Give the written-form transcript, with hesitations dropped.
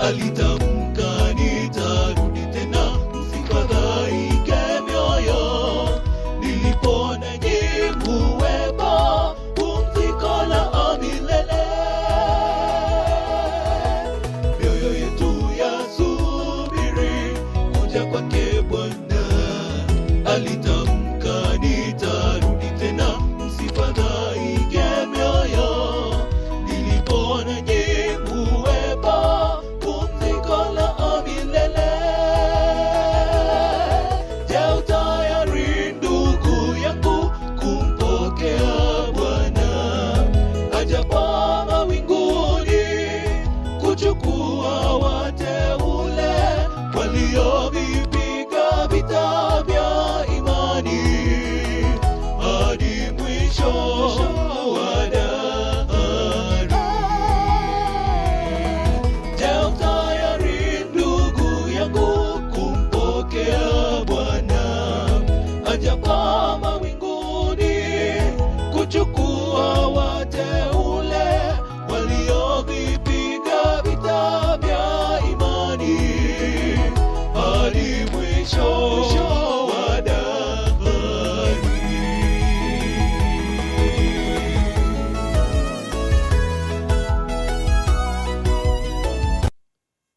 alitamka nitarudi tena, msifadhaike mioyo. Nilipona jibu wema, pumziko la milele. Mioyo yetu yasubiri kuja kwake Bwana, alitamka nitarudi tena, msifadhaike mioyo. Nilipona jibu wema, pumziko la milele. Je, utayari ndugu yangu kumpokea Bwana ajapo mawinguni kuchukua wote